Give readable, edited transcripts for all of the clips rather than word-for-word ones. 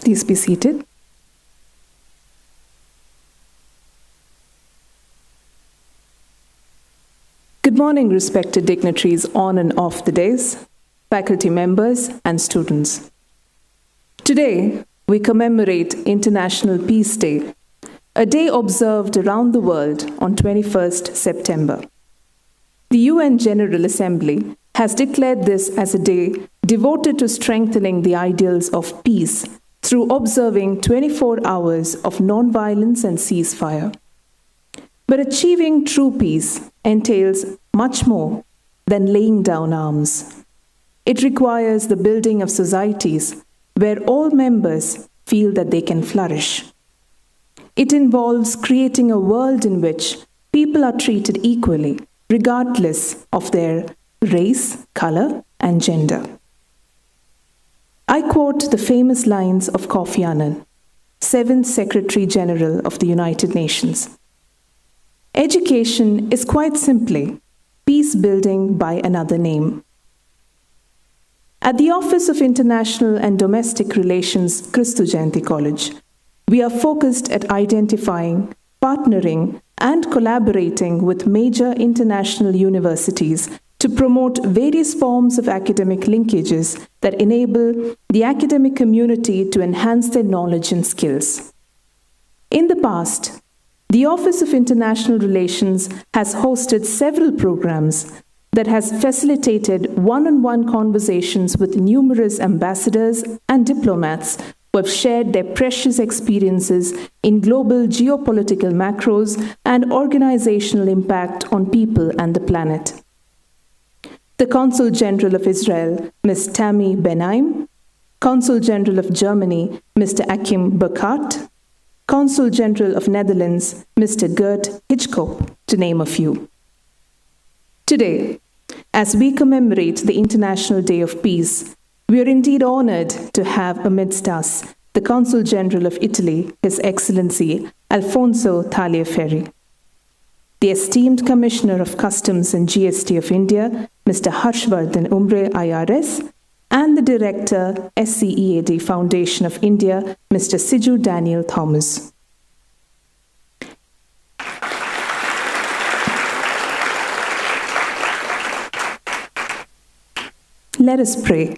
Please be seated. Good morning, respected dignitaries on and off the dais, faculty members, and students. Today, we commemorate International Peace Day, a day observed around the world on 21st September. The UN General Assembly has declared this as a day devoted to strengthening the ideals of peace through observing 24 hours of non-violence and ceasefire. But achieving true peace entails much more than laying down arms. It requires the building of societies where all members feel that they can flourish. It involves creating a world in which people are treated equally, regardless of their race, color, and gender. I quote the famous lines of Kofi Annan, 7th Secretary General of the United Nations. Education is quite simply peace building by another name. At the Office of International and Domestic Relations, Kristu Jayanti College, we are focused at identifying, partnering, and collaborating with major international universities to promote various forms of academic linkages that enable the academic community to enhance their knowledge and skills. In the past, the Office of International Relations has hosted several programs that has facilitated one-on-one conversations with numerous ambassadors and diplomats who have shared their precious experiences in global geopolitical macros and organizational impact on people and the planet. The Consul General of Israel, Ms. Tammy Benaim, Consul General of Germany, Mr. Achim Burkhardt, Consul General of Netherlands, Mr. Gert Hitchcock, to name a few. Today, as we commemorate the International Day of Peace, we are indeed honored to have amidst us the Consul General of Italy, His Excellency Alfonso Tagliaferri, the esteemed Commissioner of Customs and GST of India, Mr. Harshvardhan Umre IRS, and the Director, SCEAD Foundation of India, Mr. Siju Daniel Thomas. Let us pray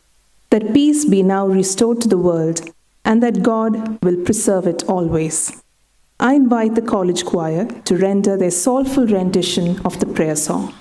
that peace be now restored to the world and that God will preserve it always. I invite the college choir to render their soulful rendition of the prayer song.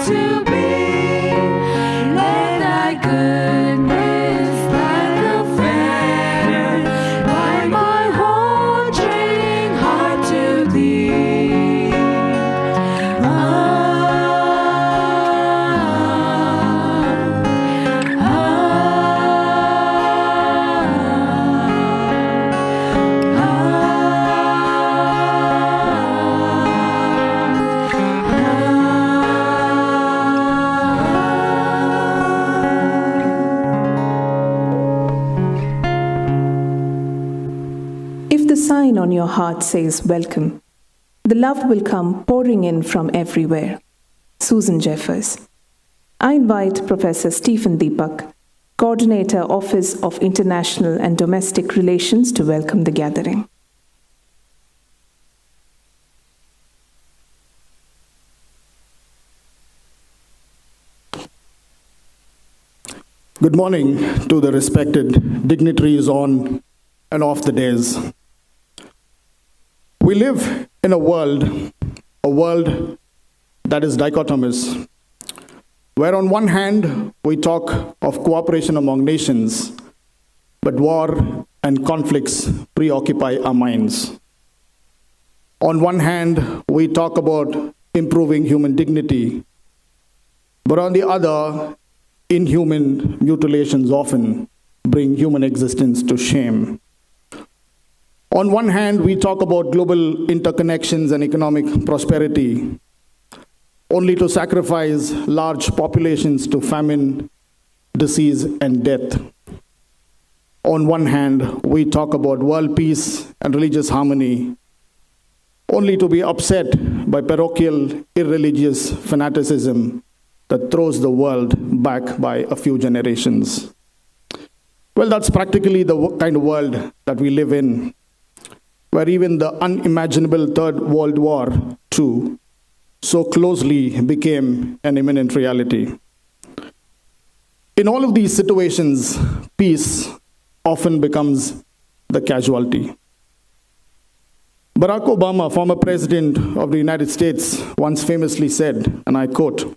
To be, let smile on your heart says welcome. The love will come pouring in from everywhere. Susan Jeffers. I invite Professor Stephen Deepak, Coordinator, Office of International and Domestic Relations, to welcome the gathering. Good morning to the respected dignitaries on and off the days. We live in a world that is dichotomous, where on one hand we talk of cooperation among nations, but war and conflicts preoccupy our minds. On one hand, we talk about improving human dignity, but on the other, inhuman mutilations often bring human existence to shame. On one hand, we talk about global interconnections and economic prosperity, only to sacrifice large populations to famine, disease, and death. On one hand, we talk about world peace and religious harmony, only to be upset by parochial, irreligious fanaticism that throws the world back by a few generations. Well, that's practically the kind of world that we live in, where even the unimaginable Third World War II so closely became an imminent reality. In all of these situations, peace often becomes the casualty. Barack Obama, former president of the United States, once famously said, and I quote,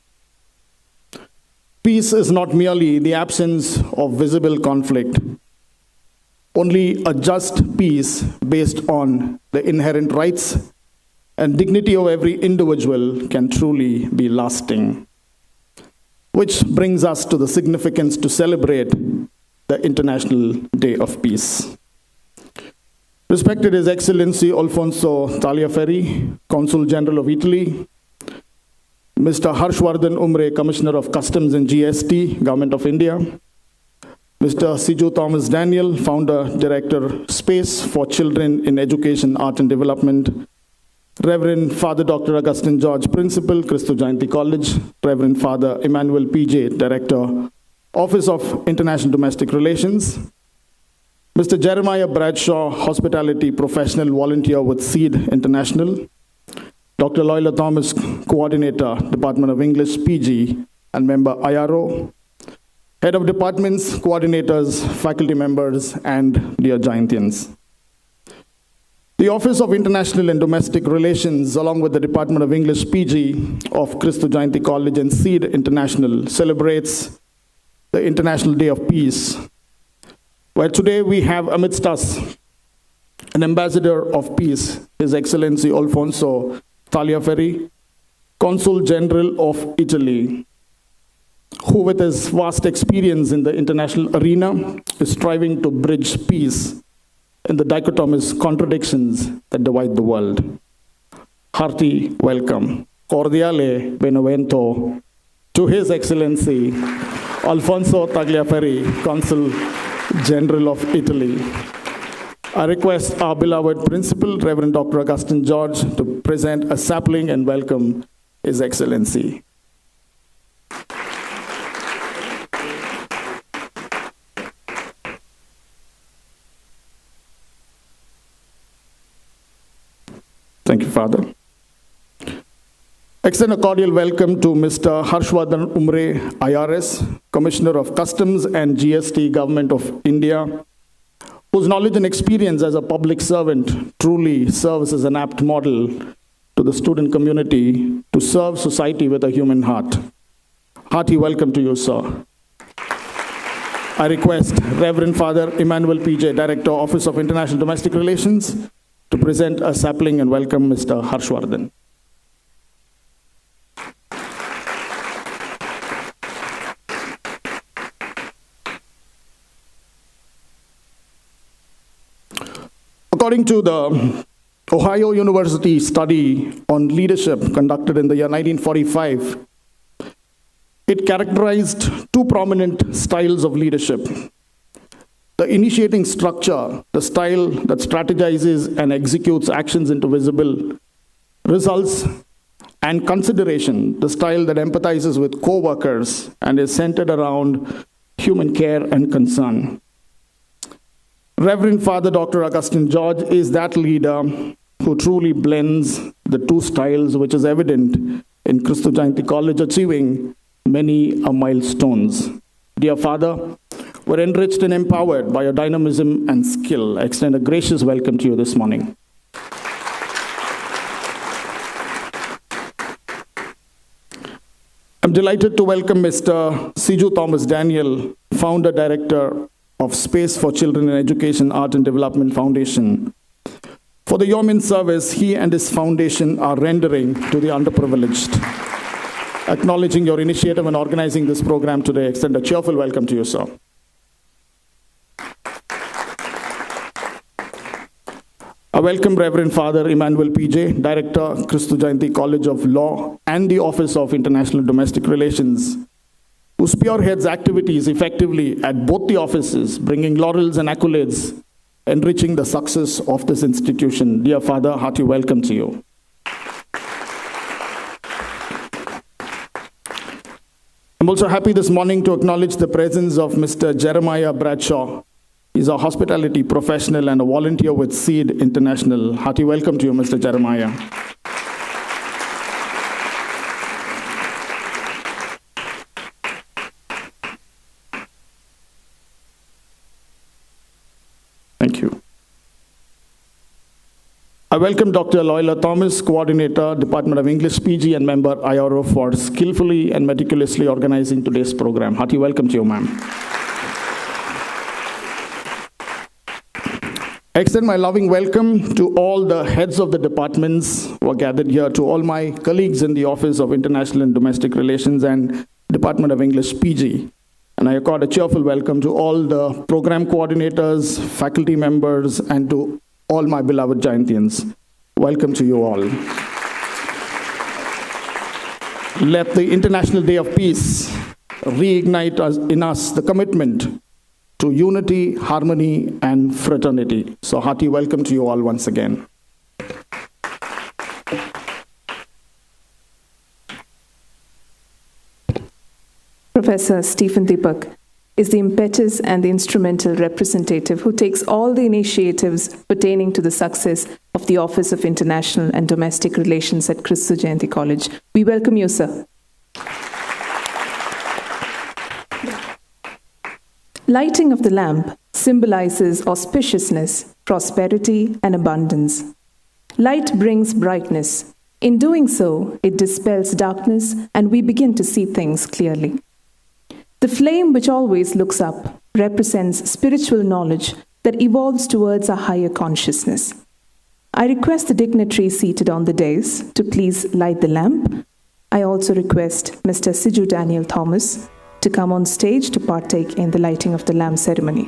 "Peace is not merely the absence of visible conflict. Only a just peace based on the inherent rights and dignity of every individual can truly be lasting." Which brings us to the significance to celebrate the International Day of Peace. Respected His Excellency Alfonso Tagliaferri, Consul General of Italy, Mr. Harshvardhan Umre, Commissioner of Customs and GST, Government of India, Mr. Siju Thomas Daniel, Founder, Director, Space for Children in Education, Art and Development, Reverend Father Dr. Augustine George, Principal, Kristu Jayanti College, Reverend Father Emmanuel PJ, Director, Office of International Domestic Relations, Mr. Jeremiah Bradshaw, Hospitality Professional Volunteer with Scead International, Dr. Loyola Thomas, Coordinator, Department of English, PG, and member IRO, Head of Departments, Coordinators, Faculty members, and dear Jayantians. The Office of International and Domestic Relations, along with the Department of English, PG, of Kristu Jayanti College and Scead International, celebrates the International Day of Peace, where today we have amidst us an ambassador of peace, His Excellency Alfonso Tagliaferri, Consul General of Italy, who with his vast experience in the international arena is striving to bridge peace in the dichotomous contradictions that divide the world. Hearty welcome, cordiale benevento, to His Excellency Alfonso Tagliaferri, Consul General of Italy. I request our beloved Principal, Reverend Dr. Augustine George, to present a sapling and welcome His Excellency. Thank you, Father. Extend a cordial welcome to Mr. Harshvardhan Umre, IRS, Commissioner of Customs and GST, Government of India, whose knowledge and experience as a public servant truly serves as an apt model to the student community to serve society with a human heart. Hearty welcome to you, sir. I request Reverend Father Emmanuel PJ, Director, Office of International Domestic Relations, to present a sapling and welcome Mr. Harshvardhan. According to the Ohio University study on leadership conducted in the year 1945, it characterized two prominent styles of leadership. The initiating structure, the style that strategizes and executes actions into visible results, and consideration, the style that empathizes with co-workers and is centered around human care and concern. Reverend Father Dr. Augustine George is that leader who truly blends the two styles, which is evident in Kristu Jayanti College, achieving many milestones. Dear Father, we're enriched and empowered by your dynamism and skill. I extend a gracious welcome to you this morning. I'm delighted to welcome Mr. Siju Thomas Daniel, Founder Director of Space for Children in Education, Art and Development Foundation. For the yeoman service he and his foundation are rendering to the underprivileged. Acknowledging your initiative and organizing this program today, I extend a cheerful welcome to you, sir. I welcome Reverend Father Emmanuel P.J., Director, Kristu Jayanti College of Law and the Office of International Domestic Relations, who spearheads activities effectively at both the offices, bringing laurels and accolades, enriching the success of this institution. Dear Father, hearty welcome to you. I'm also happy this morning to acknowledge the presence of Mr. Jeremiah Bradshaw. He's a hospitality professional and a volunteer with Scead International. Hearty welcome to you, Mr. Jeremiah. Thank you. I welcome Dr. Loyola Thomas, Coordinator, Department of English PG and member IRO, for skillfully and meticulously organizing today's program. Hearty welcome to you, ma'am. I extend my loving welcome to all the heads of the departments who are gathered here, to all my colleagues in the Office of International and Domestic Relations and Department of English PG. And I accord a cheerful welcome to all the program coordinators, faculty members, and to all my beloved Jayantians. Welcome to you all. Let the International Day of Peace reignite in us the commitment to unity, harmony, and fraternity. So hearty welcome to you all once again. Professor Stephen Deepak is the impetus and the instrumental representative who takes all the initiatives pertaining to the success of the Office of International and Domestic Relations at Kristu Jayanti College. We welcome you, sir. Lighting of the lamp symbolizes auspiciousness, prosperity, and abundance. Light brings brightness. In doing so, it dispels darkness, and we begin to see things clearly. The flame which always looks up represents spiritual knowledge that evolves towards a higher consciousness. I request the dignitaries seated on the dais to please light the lamp. I also request Mr. Siju Daniel Thomas to come on stage to partake in the lighting of the lamp ceremony.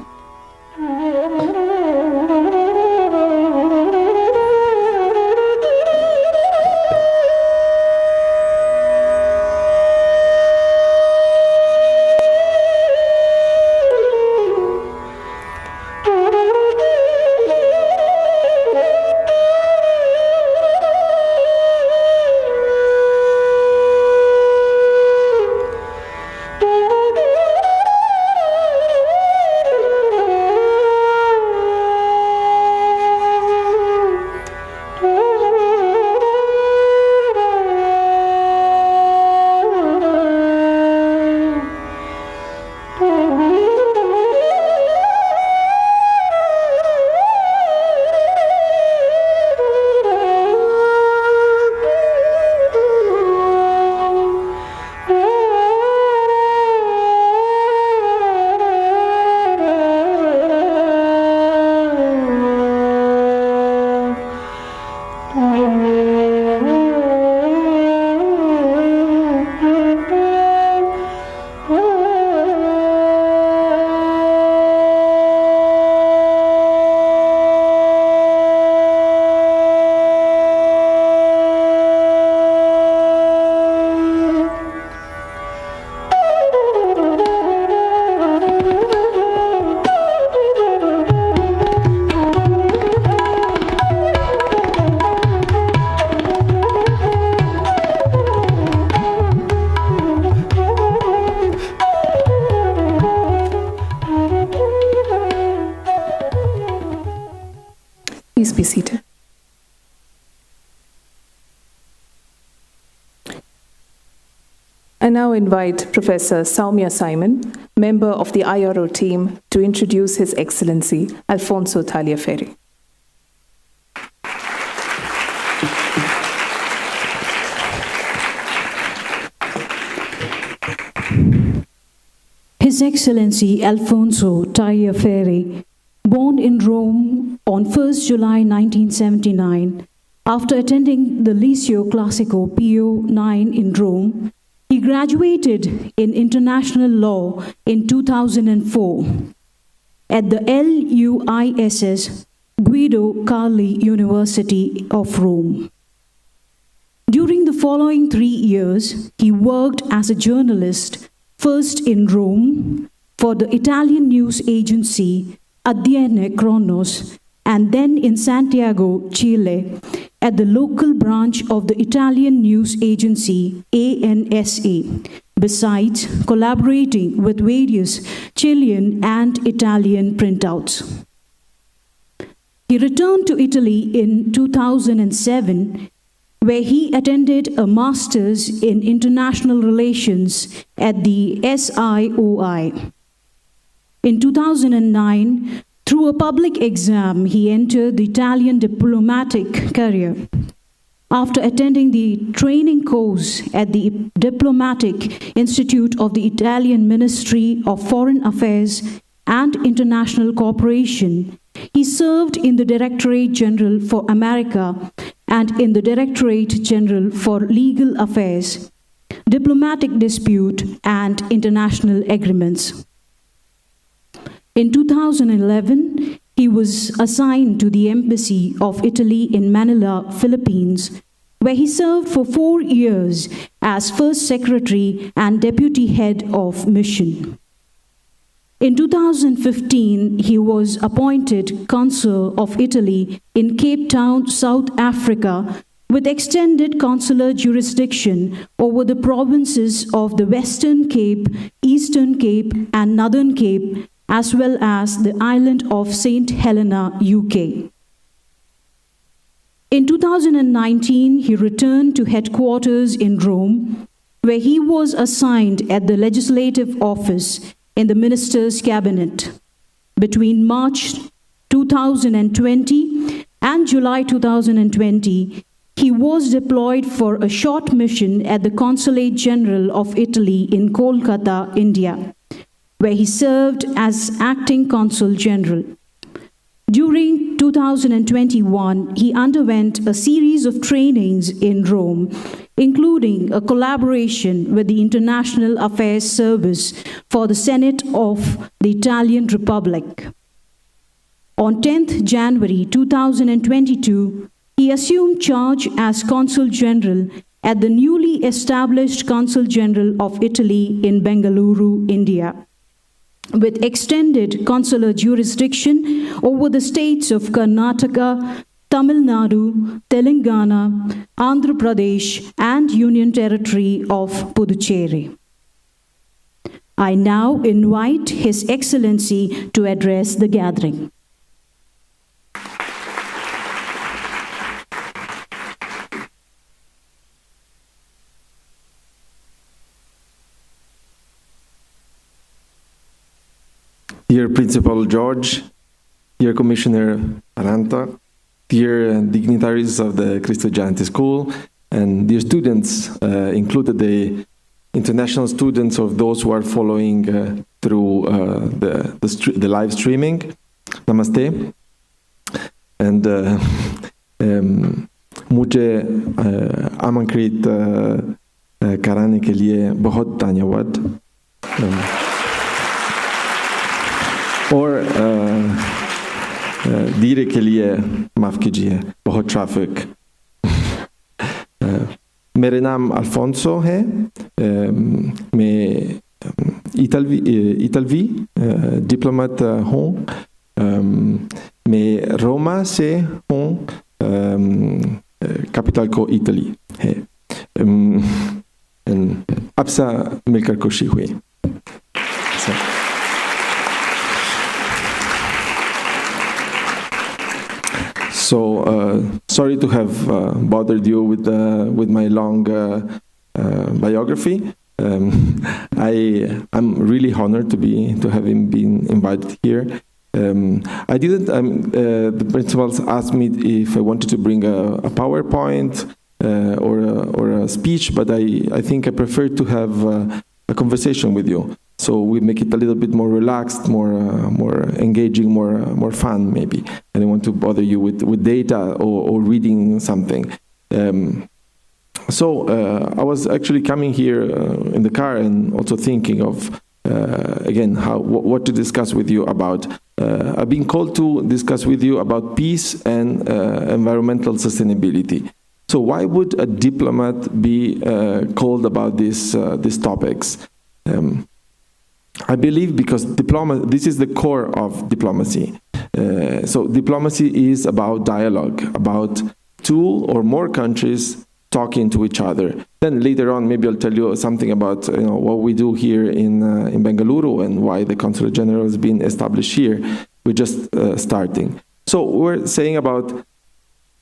I now invite Professor Soumya Simon, member of the IRO team, to introduce His Excellency Alfonso Tagliaferri. His Excellency Alfonso Tagliaferri, born in Rome on 1st July 1979, after attending the Liceo Classico Pio IX in Rome, he graduated in international law in 2004 at the LUISS Guido Carli University of Rome. During the following 3 years, he worked as a journalist, first in Rome for the Italian news agency ADN Kronos, and then in Santiago, Chile, at the local branch of the Italian news agency ANSA, besides collaborating with various Chilean and Italian printouts. He returned to Italy in 2007, where he attended a master's in international relations at the SIOI. In 2009, through a public exam, he entered the Italian diplomatic career. After attending the training course at the Diplomatic Institute of the Italian Ministry of Foreign Affairs and International Cooperation, he served in the Directorate General for America and in the Directorate General for Legal Affairs, Diplomatic Dispute, and International Agreements. In 2011, he was assigned to the Embassy of Italy in Manila, Philippines, where he served for 4 years as First Secretary and Deputy Head of Mission. In 2015, he was appointed Consul of Italy in Cape Town, South Africa, with extended consular jurisdiction over the provinces of the Western Cape, Eastern Cape, and Northern Cape, as well as the island of St. Helena, UK. In 2019, he returned to headquarters in Rome, where he was assigned at the Legislative Office in the Minister's Cabinet. Between March 2020 and July 2020, he was deployed for a short mission at the Consulate General of Italy in Kolkata, India, where he served as acting Consul General. During 2021, he underwent a series of trainings in Rome, including a collaboration with the International Affairs Service for the Senate of the Italian Republic. On 10th January 2022, he assumed charge as Consul General at the newly established Consul General of Italy in Bengaluru, India, with extended consular jurisdiction over the states of Karnataka, Tamil Nadu, Telangana, Andhra Pradesh, and Union Territory of Puducherry. I now invite His Excellency to address the gathering. Dear Principal George, dear Commissioner Aranta, dear dignitaries of the Kristu Jayanti School, and dear students, included the international students of those who are following through the live streaming. Namaste. And मुझे आमंत्रित कराने के लिए बहुत धन्यवाद. और धीरे के लिए माफ कीजिए, बहुत ट्रैफिक. मेरा नाम अल्फोंसो है. मैं इतालवी डिप्लोमेट हूँ. मैं रोमा से हूँ, कैपिटल को इटली है. आपसे मिलकर खुशी हुई. So sorry to have bothered you with my long biography, I'm really honored to have him been invited here. I didn't. The principals asked me if I wanted to bring a PowerPoint or a speech, but I think I prefer to have a conversation with you. So we make it a little bit more relaxed, more engaging, more fun maybe. I don't want to bother you with data or reading something. So I was actually coming here in the car and also thinking of again what to discuss with you about. I've been called to discuss with you about peace and environmental sustainability. So why would a diplomat be called about these topics? I believe because this is the core of diplomacy. So diplomacy is about dialogue, about two or more countries talking to each other. Then later on, maybe I'll tell you something about what we do here in Bengaluru and why the Consulate General has been established here. We're just starting. So we're saying about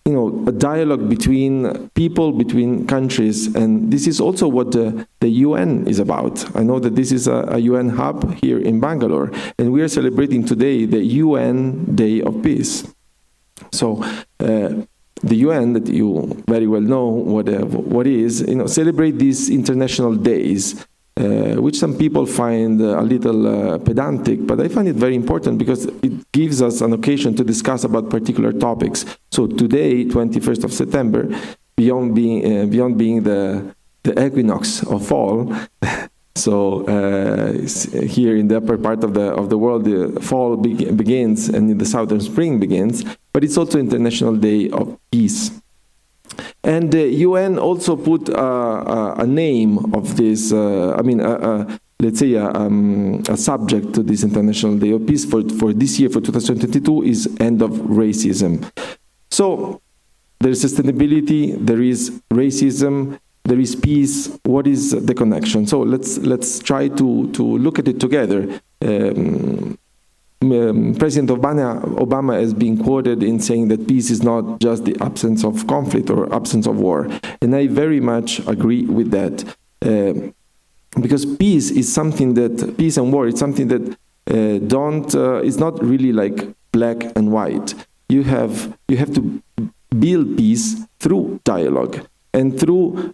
a dialogue between people, between countries, and this is also what the UN is about. I know that this is a UN hub here in Bangalore, and we are celebrating today the UN Day of Peace. So the UN, that you very well know what is, celebrate these international days, which some people find a little pedantic, but I find it very important because it gives us an occasion to discuss about particular topics. So today, 21st of September, beyond being the equinox of fall, so here in the upper part of the world, the fall begins and in the southern spring begins, but it's also International Day of Peace. And the UN also put a name of this, let's say a subject to this International Day of Peace for this year, for 2022, is End of Racism. So there is sustainability, there is racism, there is peace. What is the connection? So let's try to look at it together. President Obama has been quoted in saying that peace is not just the absence of conflict or absence of war. And I very much agree with that. Because peace and war is something that it's not really like black and white. You have to build peace through dialogue and through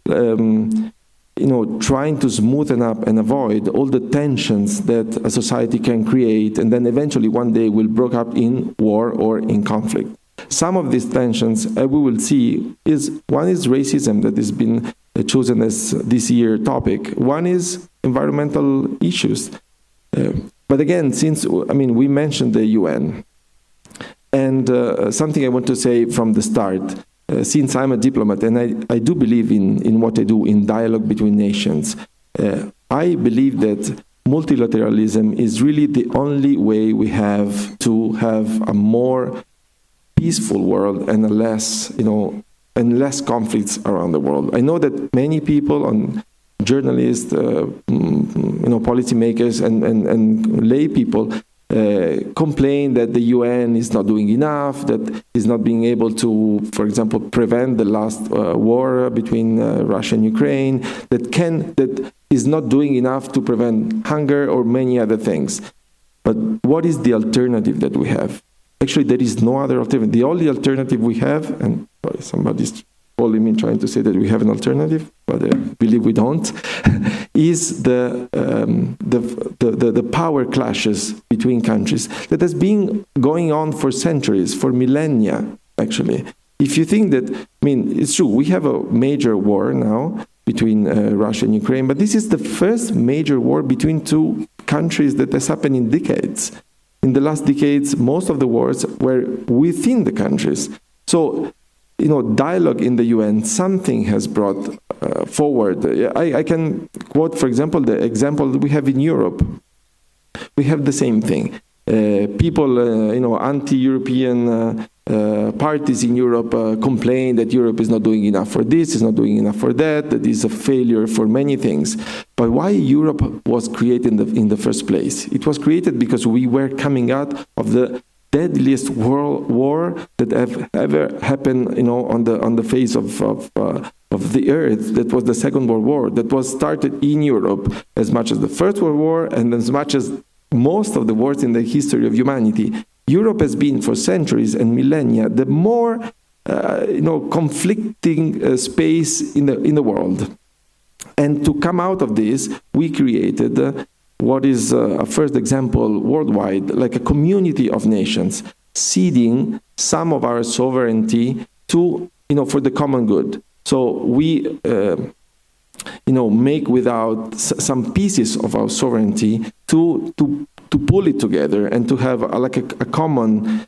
trying to smoothen up and avoid all the tensions that a society can create and then eventually one day will break up in war or in conflict. Some of these tensions we will see one is racism that has been chosen as this year topic. One is environmental issues. But again, we mentioned the UN. And something I want to say from the start, since I'm a diplomat and I do believe in what I do in dialogue between nations, I believe that multilateralism is really the only way we have to have a more peaceful world and less conflicts around the world. I know that many people, journalists, policymakers, and lay people complain that the UN is not doing enough, that is not being able to, for example, prevent the last war between Russia and Ukraine, that is not doing enough to prevent hunger or many other things. But what is the alternative that we have? Actually, there is no other alternative. The only alternative we have, and somebody's calling me trying to say that we have an alternative, but I believe we don't, is the power clashes between countries that has been going on for centuries, for millennia, actually. If you think that, it's true, we have a major war now between Russia and Ukraine, but this is the first major war between two countries that has happened in decades. In the last decades, most of the wars were within the countries. So, dialogue in the UN, something has brought forward. I can quote, for example, the example that we have in Europe. We have the same thing. People, anti-European parties in Europe complain that Europe is not doing enough for this, is not doing enough for that is a failure for many things. But why Europe was created in the first place? It was created because we were coming out of the deadliest world war that have ever happened, on the face of the earth. That was the Second World War. That was started in Europe as much as the First World War and as much as most of the wars in the history of humanity. Europe has been for centuries and millennia the more conflicting space in the world. And to come out of this, we created what is a first example worldwide, like a community of nations, ceding some of our sovereignty to, for the common good. So we, make without some pieces of our sovereignty to pull it together and to have a common,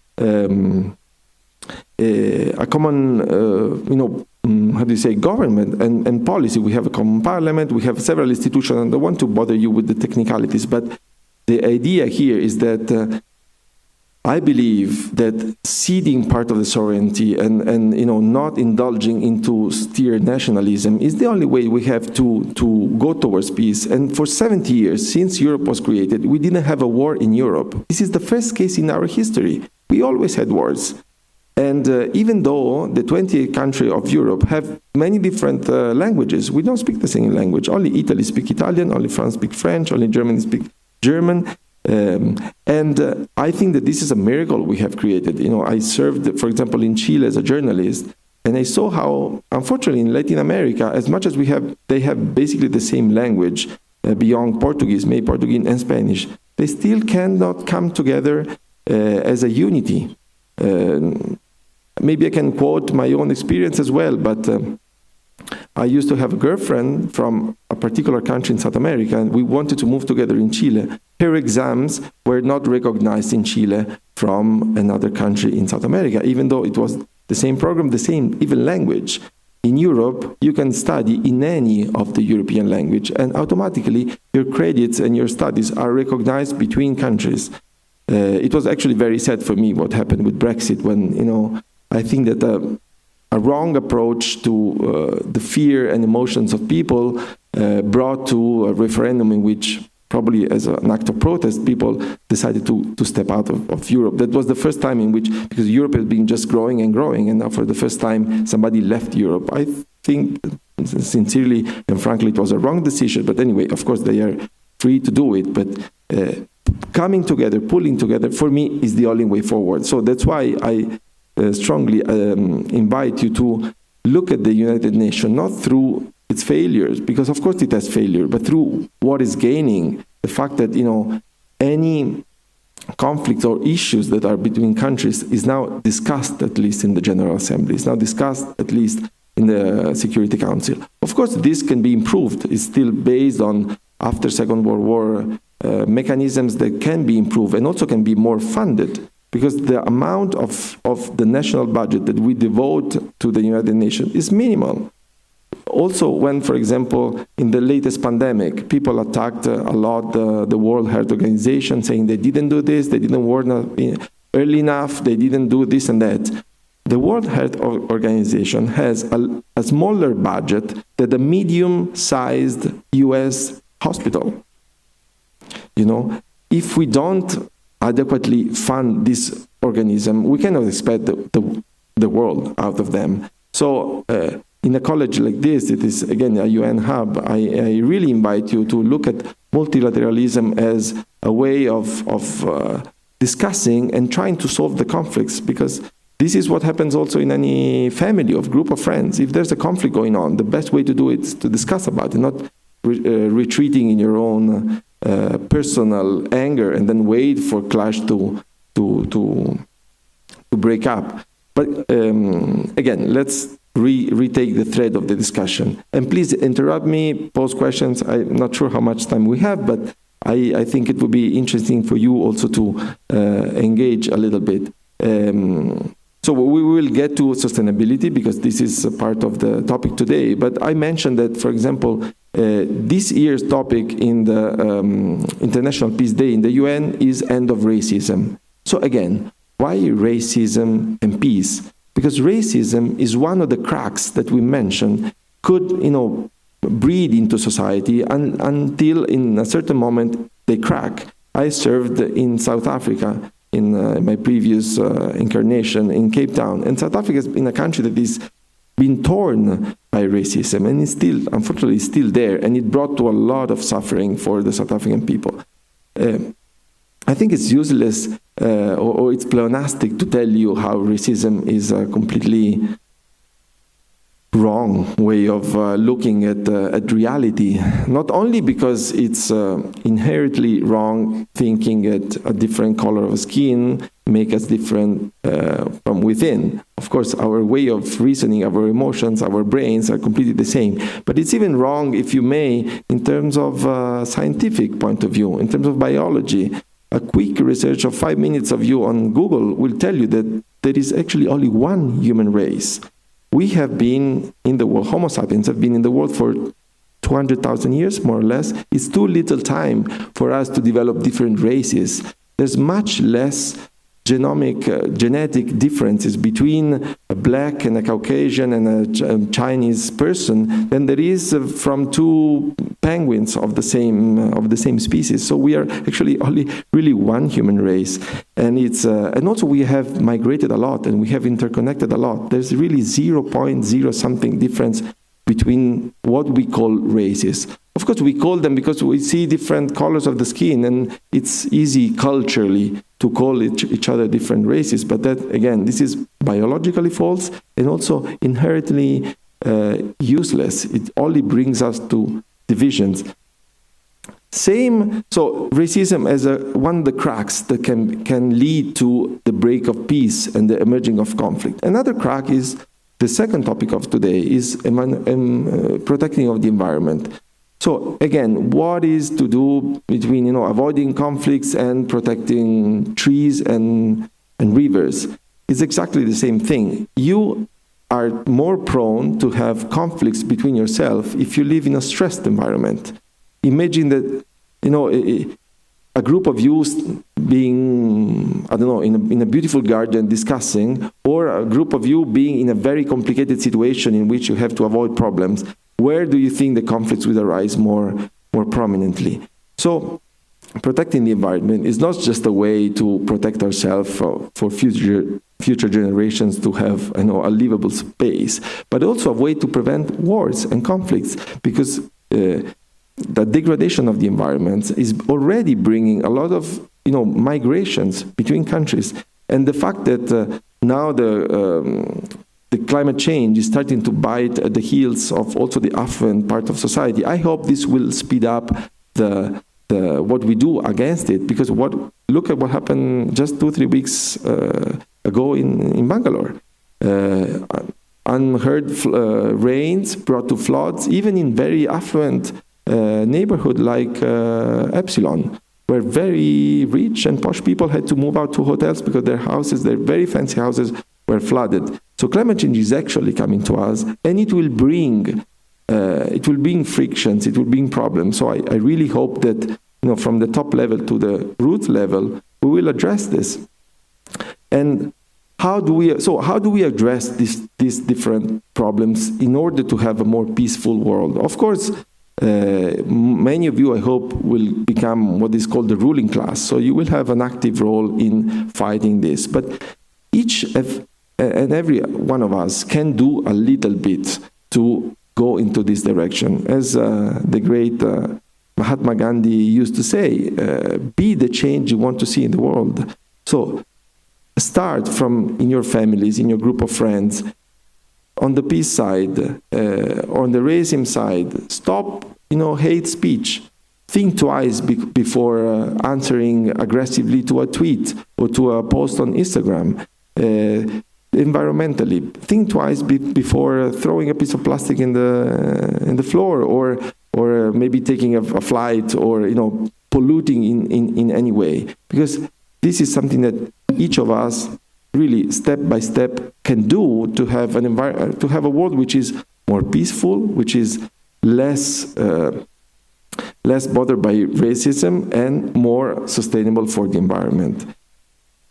government and policy. We have a common parliament, we have several institutions, and I don't want to bother you with the technicalities, but the idea here is that I believe that ceding part of the sovereignty and not indulging into steer nationalism is the only way we have to go towards peace. And for 70 years, since Europe was created, we didn't have a war in Europe. This is the first case in our history. We always had wars. And even though the 28 countries of Europe have many different languages, we don't speak the same language. Only Italy speaks Italian, only France speaks French, only Germany speaks German. And I think that this is a miracle we have created. I served, for example, in Chile as a journalist, and I saw how, unfortunately, in Latin America, as much as they have basically the same language beyond Portuguese, maybe Portuguese and Spanish, they still cannot come together as a unity. Maybe I can quote my own experience as well, but I used to have a girlfriend from a particular country in South America, and we wanted to move together in Chile. Her exams were not recognized in Chile from another country in South America, even though it was the same program, the same even language. In Europe, you can study in any of the European language, and automatically your credits and your studies are recognized between countries. It was actually very sad for me what happened with Brexit when, I think that a wrong approach to the fear and emotions of people brought to a referendum in which, probably as an act of protest, people decided to step out of Europe. That was the first time in which, because Europe has been just growing and growing, and now for the first time somebody left Europe. I think, sincerely and frankly, it was a wrong decision, but anyway, of course they are free to do it, but coming together, pulling together, for me, is the only way forward. So that's why I strongly invite you to look at the United Nations, not through its failures, because of course it has failure, but through what is gaining. The fact that, any conflicts or issues that are between countries is now discussed, at least in the General Assembly, is now discussed at least in the Security Council. Of course, this can be improved. It's still based on, after Second World War, mechanisms that can be improved and also can be more funded, because the amount of the national budget that we devote to the United Nations is minimal. Also, when, for example, in the latest pandemic, people attacked a lot the World Health Organization, saying they didn't do this, they didn't warn early enough, they didn't do this and that. The World Health Organization has a smaller budget than the medium-sized US hospital. If we don't adequately fund this organism, we cannot expect the world out of them. So in a college like this, it is again a UN hub, I really invite you to look at multilateralism as a way of discussing and trying to solve the conflicts, because this is what happens also in any family or group of friends. If there's a conflict going on, the best way to do it is to discuss about it, not retreating in your own personal anger and then wait for clash to break up. But again, let's retake the thread of the discussion. And please interrupt me, pose questions. I'm not sure how much time we have, but I think it would be interesting for you also to engage a little bit. So we will get to sustainability, because this is a part of the topic today. But I mentioned that, for example, this year's topic in the International Peace Day in the UN is End of Racism. So again, why racism and peace? Because racism is one of the cracks that we mentioned could, breed into society until in a certain moment they crack. I served in South Africa, in my previous incarnation in Cape Town. And South Africa has been a country that is been torn by racism, and it's still, unfortunately, still there, and it brought to a lot of suffering for the South African people. I think it's useless or it's pleonastic to tell you how racism is a completely wrong way of looking at reality, not only because it's inherently wrong thinking that a different color of skin make us different from within. Of course, our way of reasoning, our emotions, our brains are completely the same. But it's even wrong, if you may, in terms of scientific point of view, in terms of biology. A quick research of 5 minutes of you on Google will tell you that there is actually only one human race. We have been in the world, Homo sapiens have been in the world for 200,000 years, more or less. It's too little time for us to develop different races. There's much less genetic differences between a black and a Caucasian and a Chinese person than there is from two penguins of the same species. So we are actually only really one human race, and it's and also we have migrated a lot and we have interconnected a lot. There's really 0.0 something difference between what we call races. Of course, we call them because we see different colors of the skin, and it's easy culturally to call each other different races. But that, again, this is biologically false and also inherently useless. It only brings us to divisions. So racism as one of the cracks that can lead to the break of peace and the emerging of conflict. Another crack is the second topic of today is protecting of the environment. So again, what is to do between avoiding conflicts and protecting trees and rivers? It's exactly the same thing. You are more prone to have conflicts between yourself if you live in a stressed environment. Imagine that a group of you being, I don't know, in a beautiful garden discussing, or a group of you being in a very complicated situation in which you have to avoid problems. Where do you think the conflicts will arise more prominently? So protecting the environment is not just a way to protect ourselves for future generations to have a livable space, but also a way to prevent wars and conflicts, because the degradation of the environment is already bringing a lot of migrations between countries, and the fact that now the climate change is starting to bite at the heels of also the affluent part of society. I hope this will speed up what we do against it, because look at what happened just 2-3 weeks ago in Bangalore. Unheard rains brought to floods, even in very affluent neighborhood like Epsilon, where very rich and posh people had to move out to hotels because their very fancy houses, were flooded. So climate change is actually coming to us, and it will bring frictions, it will bring problems. So I really hope that from the top level to the root level, we will address this. And how do we address these different problems in order to have a more peaceful world? Of course, many of you, I hope, will become what is called the ruling class. So you will have an active role in fighting this. But each and every one of us can do a little bit to go into this direction. As the great Mahatma Gandhi used to say, be the change you want to see in the world. So start from in your families, in your group of friends, on the peace side, on the racism side. Stop, hate speech. Think twice before answering aggressively to a tweet or to a post on Instagram. Environmentally, think twice before throwing a piece of plastic in the floor, or maybe taking a flight, or polluting in any way, because this is something that each of us really step by step can do to have a world which is more peaceful, which is less bothered by racism, and more sustainable for the environment.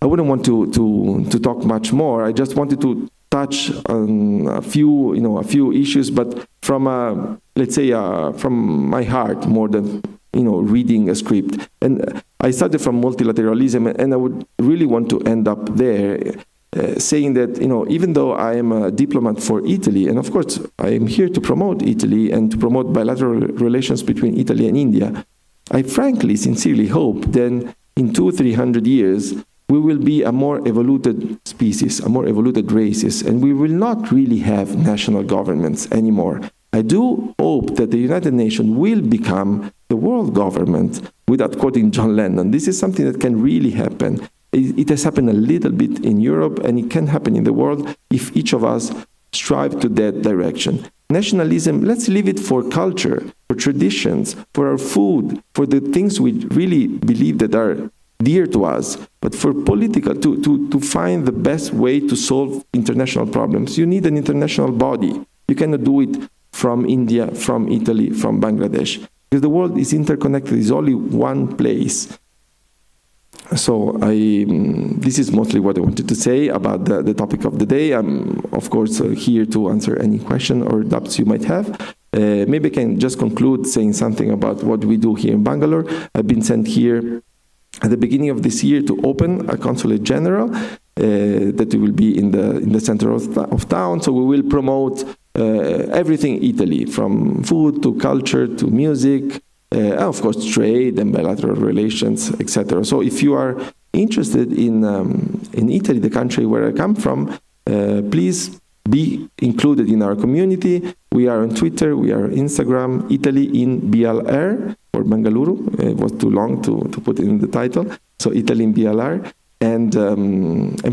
I wouldn't want to talk much more. I just wanted to touch on a few issues, but from let's say from my heart more than reading a script. And I started from multilateralism, and I would really want to end up there, saying that, even though I am a diplomat for Italy, and of course I am here to promote Italy and to promote bilateral relations between Italy and India, I frankly, sincerely hope that in 200-300 years, we will be a more evolved species, a more evolved races, and we will not really have national governments anymore. I do hope that the United Nations will become the world government, without quoting John Lennon. This is something that can really happen. It has happened a little bit in Europe, and it can happen in the world if each of us strive to that direction. Nationalism, let's leave it for culture, for traditions, for our food, for the things we really believe that are dear to us, but for political, to find the best way to solve international problems. You need an international body. You cannot do it from India, from Italy, from Bangladesh, because the world is interconnected. It's only one place. So this is mostly what I wanted to say about the topic of the day. I'm, of course, here to answer any question or doubts you might have. Maybe I can just conclude saying something about what we do here in Bangalore. I've been sent here at the beginning of this year to open a consulate general that will be in the center of town. So we will promote everything Italy, from food to culture to music, of course trade and bilateral relations, etc. So if you are interested in Italy, the country where I come from, please be included in our community. We are on Twitter, we are on Instagram, Italy in BLR, or Bengaluru. It was too long to put it in the title. So Italy in BLR. And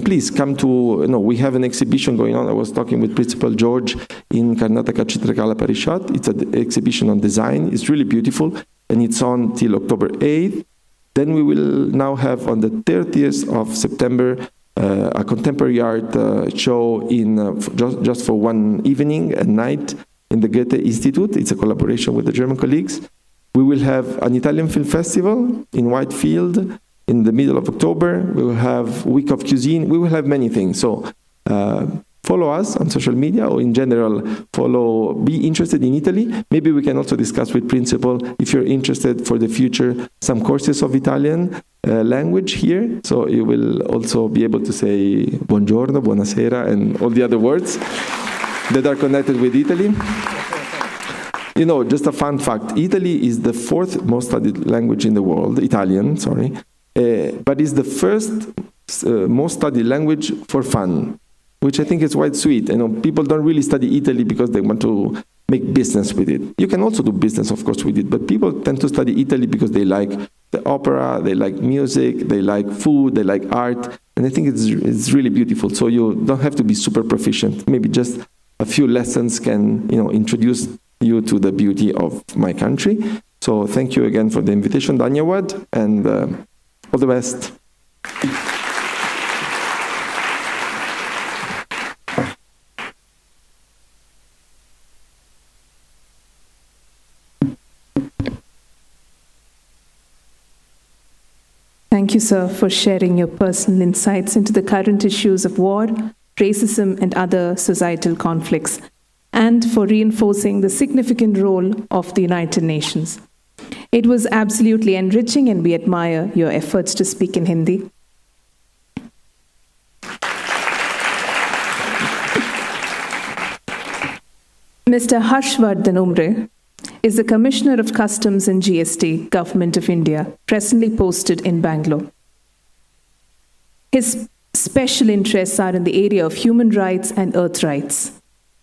please come to, we have an exhibition going on. I was talking with Principal George in Karnataka Chitrakala Parishad. It's an exhibition on design. It's really beautiful, and it's on till October 8th. Then we will now have on the 30th of September a contemporary art show in just for one evening and night in the Goethe Institute. It's a collaboration with the German colleagues. We will have an Italian film festival in Whitefield in the middle of October. We will have Week of Cuisine. We will have many things. So follow us on social media, or in general, be interested in Italy. Maybe we can also discuss with Principal, if you're interested for the future, some courses of Italian language here. So you will also be able to say buongiorno, buonasera, and all the other words that are connected with Italy. Just a fun fact, Italy is the 4th most studied language in the world, Italian, sorry, but is the 1st most studied language for fun, which I think is quite sweet. People don't really study Italy because they want to make business with it. You can also do business, of course, with it, but people tend to study Italy because they like the opera, they like music, they like food, they like art, and I think it's really beautiful. So you don't have to be super proficient. Maybe just a few lessons can, introduce you to the beauty of my country. So thank you again for the invitation, Dhanyawad, and all the best. Thank you, sir, for sharing your personal insights into the current issues of war, racism, and other societal conflicts, and for reinforcing the significant role of the United Nations. It was absolutely enriching, and we admire your efforts to speak in Hindi. Mr. Harshvardhan Umre is the Commissioner of Customs and GST, Government of India, presently posted in Bangalore. His special interests are in the area of human rights and earth rights.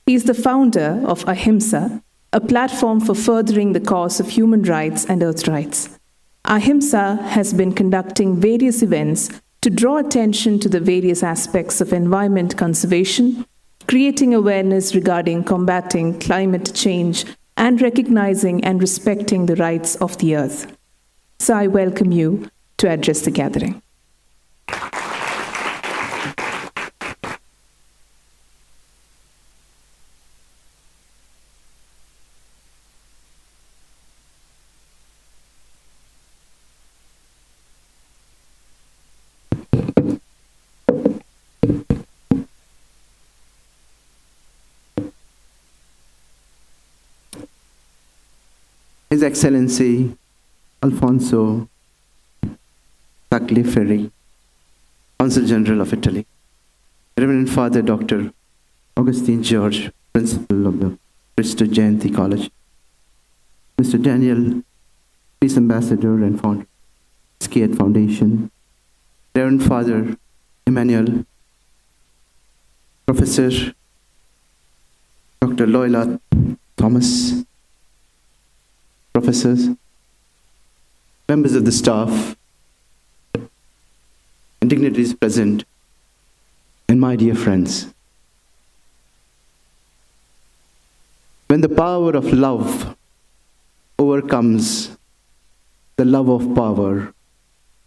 He is the founder of Ahimsa, a platform for furthering the cause of human rights and earth rights. Ahimsa has been conducting various events to draw attention to the various aspects of environment conservation, creating awareness regarding combating climate change, and recognizing and respecting the rights of the earth. So I welcome you to address the gathering. His Excellency Alfonso Tagliaferri, Consul General of Italy, Reverend Father Dr. Augustine George, Principal of the Kristu Jayanti College, Mr. Daniel, Peace Ambassador and founder of Scead Foundation, Reverend Father Emmanuel, Professor Dr. Loyola Thomas, professors, members of the staff, and dignitaries present, and my dear friends. When the power of love overcomes the love of power,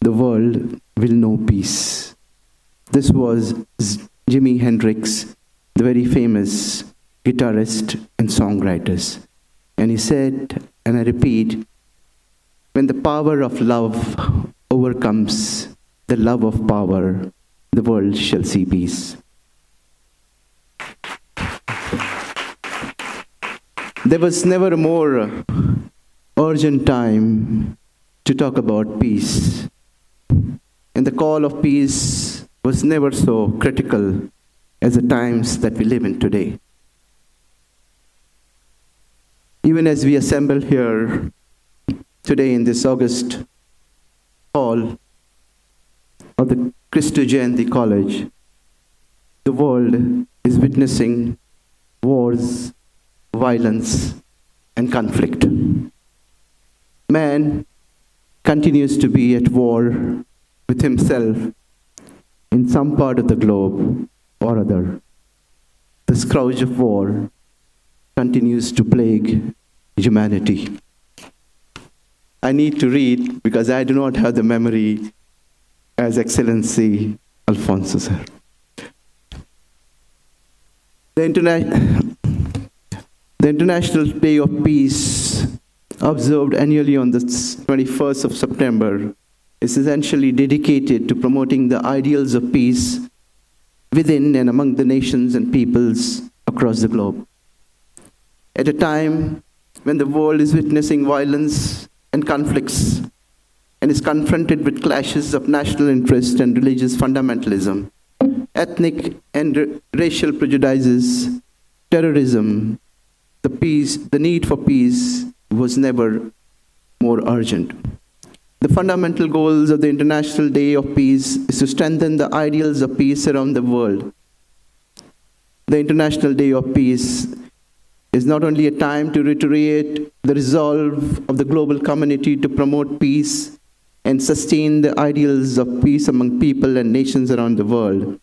the world will know peace. This was Jimi Hendrix, the very famous guitarist and songwriter. And he said, and I repeat, when the power of love overcomes the love of power, the world shall see peace. There was never a more urgent time to talk about peace. And the call of peace was never so critical as the times that we live in today. Even as we assemble here today in this August hall of the Kristu Jayanti College, the world is witnessing wars, violence, and conflict. Man continues to be at war with himself in some part of the globe or other. The scourge of war continues to plague humanity. I need to read because I do not have the memory as Excellency Alfonso sir. The International Day of Peace, observed annually on the 21st of September, is essentially dedicated to promoting the ideals of peace within and among the nations and peoples across the globe. At a time when the world is witnessing violence and conflicts and is confronted with clashes of national interest and religious fundamentalism, ethnic and racial prejudices, terrorism, the need for peace was never more urgent. The fundamental goals of the International Day of Peace is to strengthen the ideals of peace around the world. The International Day of Peace is not only a time to reiterate the resolve of the global community to promote peace and sustain the ideals of peace among people and nations around the world,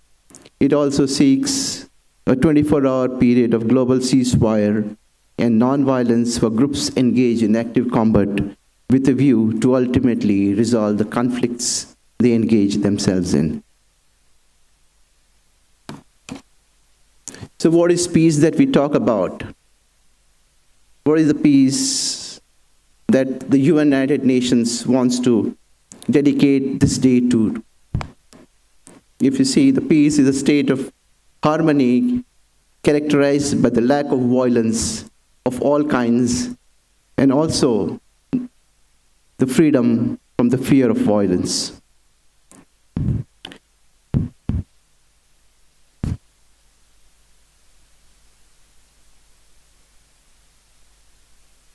it also seeks a 24-hour period of global ceasefire and non-violence for groups engaged in active combat with a view to ultimately resolve the conflicts they engage themselves in. So what is peace that we talk about? What is the peace that the United Nations wants to dedicate this day to? If you see, the peace is a state of harmony characterized by the lack of violence of all kinds and also the freedom from the fear of violence.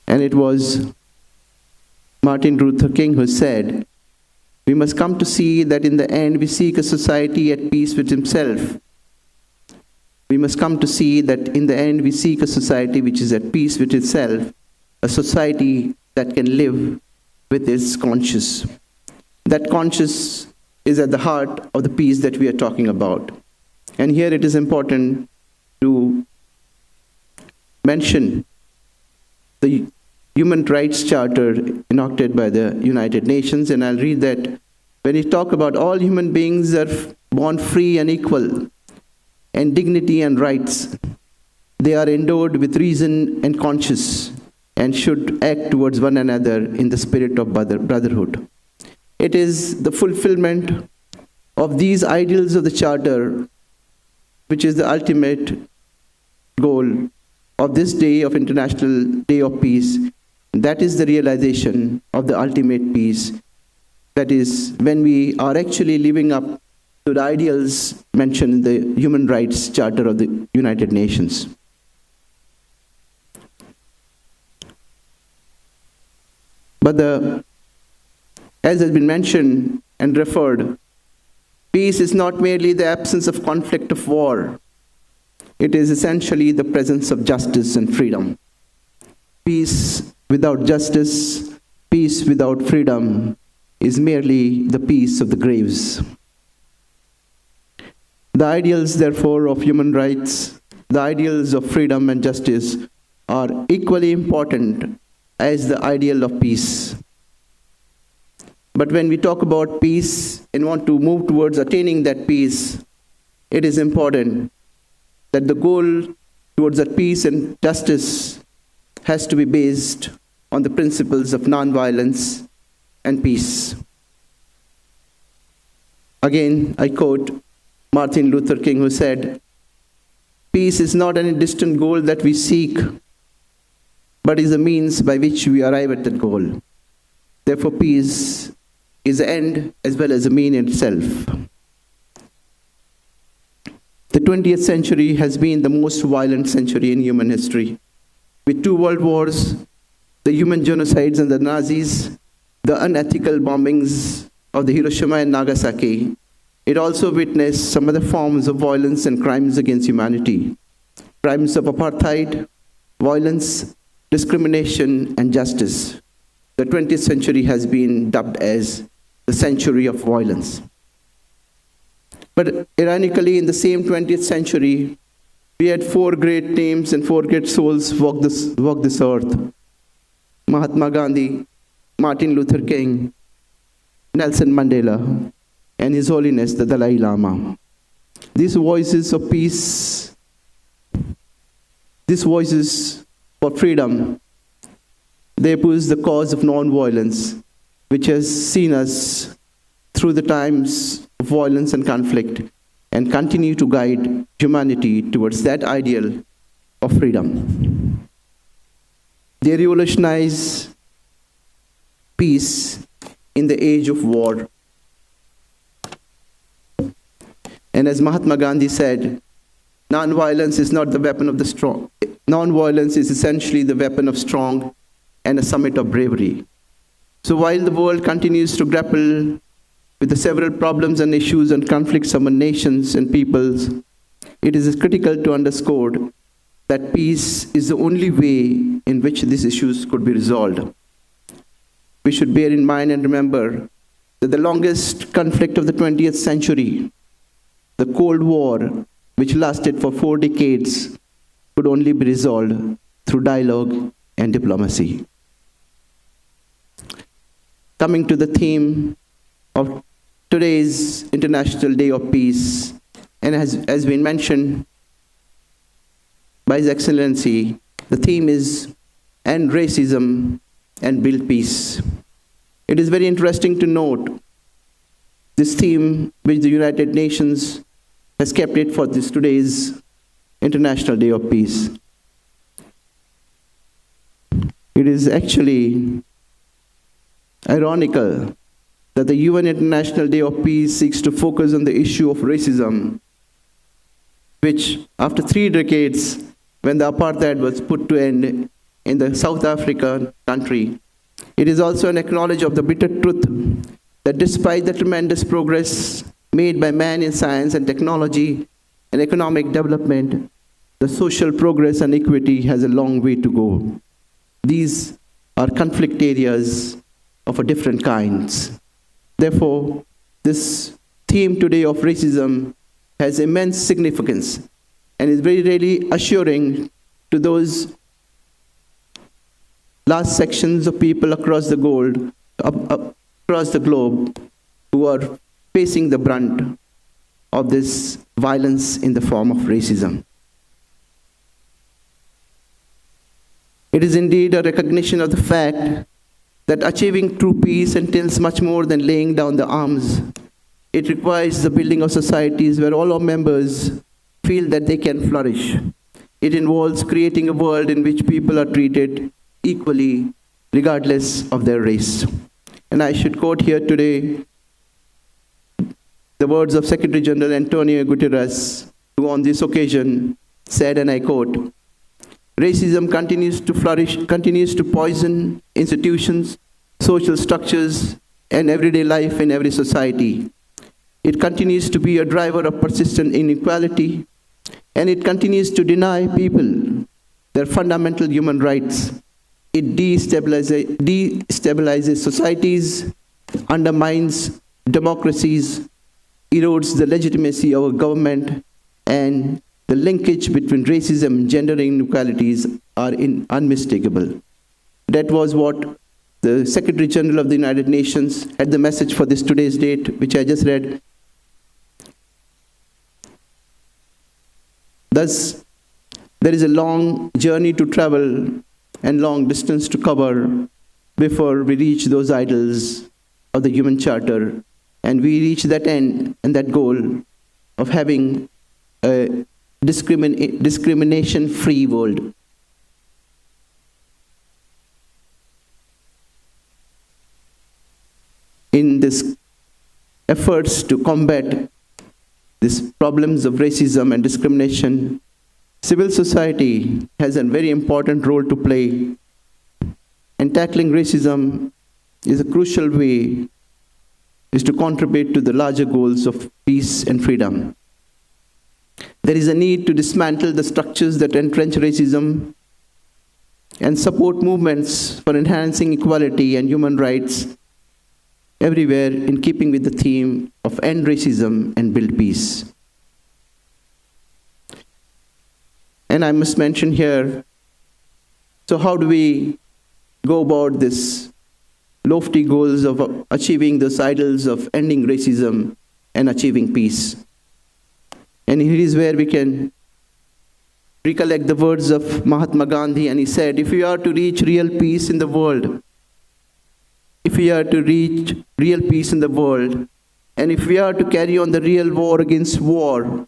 And it was Martin Luther King who said, "We must come to see that in the end we seek a society at peace with himself. We must come to see that in the end we seek a society which is at peace with itself, a society that can live with its conscience." That conscience is at the heart of the peace that we are talking about. And here it is important to mention the Human Rights Charter enacted by the United Nations, and I'll read that. When we talk about all human beings are born free and equal, and dignity and rights, they are endowed with reason and conscience, and should act towards one another in the spirit of brotherhood. It is the fulfillment of these ideals of the Charter which is the ultimate goal of this day of International Day of Peace, That is the realization of the ultimate peace. That is, when we are actually living up to the ideals mentioned in the Human Rights Charter of the United Nations. But as has been mentioned and referred, peace is not merely the absence of conflict of war. It is essentially the presence of justice and freedom. Peace without justice, peace without freedom, is merely the peace of the graves. The ideals, therefore, of human rights, the ideals of freedom and justice are equally important as the ideal of peace. But when we talk about peace and want to move towards attaining that peace, it is important that the goal towards that peace and justice has to be based on the principles of nonviolence and peace. Again, I quote Martin Luther King, who said, "Peace is not any distant goal that we seek, but is a means by which we arrive at that goal." Therefore, peace is an end as well as a mean in itself. The 20th century has been the most violent century in human history. With 2 world wars, the human genocides and the Nazis, the unethical bombings of the Hiroshima and Nagasaki, it also witnessed some other forms of violence and crimes against humanity. Crimes of apartheid, violence, discrimination, and justice. The 20th century has been dubbed as the century of violence. But ironically, in the same 20th century, we had 4 great names and 4 great souls walk this earth. Mahatma Gandhi, Martin Luther King, Nelson Mandela, and His Holiness the Dalai Lama. These voices of peace, these voices for freedom, they oppose the cause of non-violence, which has seen us through the times of violence and conflict, and continue to guide humanity towards that ideal of freedom. They revolutionize peace in the age of war. And as Mahatma Gandhi said, non-violence is not the weapon of the strong. Non-violence is essentially the weapon of strong and a summit of bravery. So while the world continues to grapple with the several problems and issues and conflicts among nations and peoples, it is critical to underscore that peace is the only way in which these issues could be resolved. We should bear in mind and remember that the longest conflict of the 20th century, the Cold War, which lasted for 4 decades, could only be resolved through dialogue and diplomacy. Coming to the theme of today's International Day of Peace, and as been mentioned by His Excellency, the theme is End Racism and Build Peace. It is very interesting to note this theme, which the United Nations has kept it for this today's International Day of Peace. It is actually ironical that the UN International Day of Peace seeks to focus on the issue of racism, which after 3 decades, when the apartheid was put to end in the South African country, it is also an acknowledgement of the bitter truth that despite the tremendous progress made by man in science and technology and economic development, the social progress and equity has a long way to go. These are conflict areas of a different kinds. Therefore, this theme today of racism has immense significance and is very really assuring to those large sections of people across the globe who are facing the brunt of this violence in the form of racism. It is indeed a recognition of the fact that achieving true peace entails much more than laying down the arms. It requires the building of societies where all our members feel that they can flourish. It involves creating a world in which people are treated equally regardless of their race. And I should quote here today the words of Secretary General Antonio Guterres, who on this occasion said, and I quote, "Racism continues to flourish, continues to poison institutions, social structures, and everyday life in every society. It continues to be a driver of persistent inequality, and it continues to deny people their fundamental human rights. It destabilizes societies, undermines democracies, erodes the legitimacy of our government, and the linkage between racism and gender inequalities are unmistakable." That was what the Secretary General of the United Nations had the message for this today's date, which I just read. Thus, there is a long journey to travel and long distance to cover before we reach those ideals of the Human Charter, and we reach that end and that goal of having a discrimination-free world. In this efforts to combat these problems of racism and discrimination, civil society has a very important role to play, and tackling racism is a crucial way is to contribute to the larger goals of peace and freedom. There is a need to dismantle the structures that entrench racism and support movements for enhancing equality and human rights everywhere, in keeping with the theme of end racism and build peace. And I must mention here, so how do we go about this lofty goals of achieving those idols of ending racism and achieving peace? And here is where we can recollect the words of Mahatma Gandhi, and he said, if we are to reach real peace in the world, and if we are to carry on the real war against war,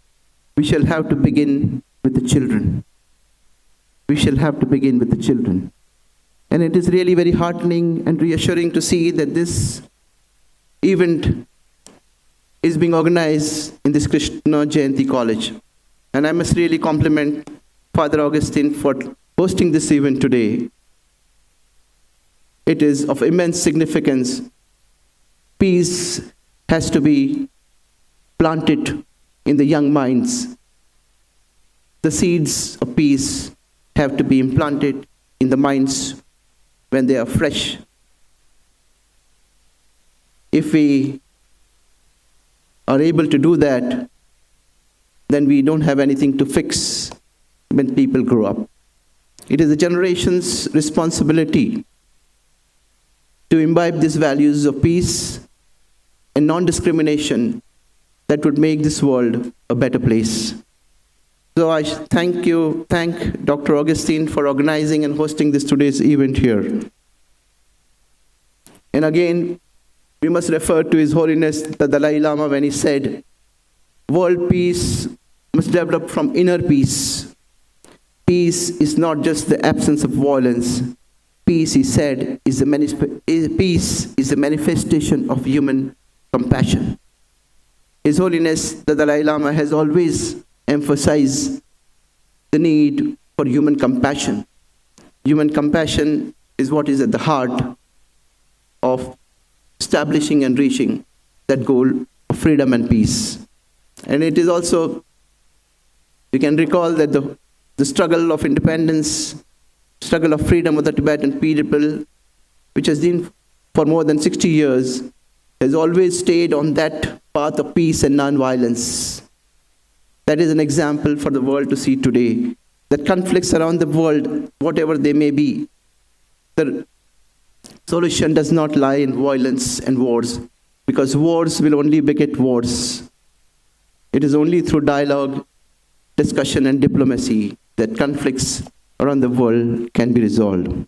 we shall have to begin with the children. We shall have to begin with the children. And it is really very heartening and reassuring to see that this event is being organized in this Krishna Jayanti College. And I must really compliment Father Augustine for hosting this event today. It is of immense significance. Peace has to be planted in the young minds. The seeds of peace have to be implanted in the minds when they are fresh. If we are able to do that, then we don't have anything to fix when people grow up. It is a generation's responsibility to imbibe these values of peace and non-discrimination that would make this world a better place. So I thank Dr. Augustine for organizing and hosting this today's event here. And again, we must refer to His Holiness the Dalai Lama when he said, world peace must develop from inner peace. Peace is not just the absence of violence. Peace, he said, is the manifestation of human compassion. His Holiness the Dalai Lama has always emphasized the need for human compassion. Human compassion is what is at the heart of establishing and reaching that goal of freedom and peace. And it is also, we can recall that the struggle of independence, struggle of freedom of the Tibetan people, which has been for more than 60 years, has always stayed on that path of peace and non-violence. That is an example for the world to see today, that conflicts around the world, whatever they may be, the solution does not lie in violence and wars, because wars will only beget wars. It is only through dialogue, discussion, and diplomacy that conflicts around the world can be resolved.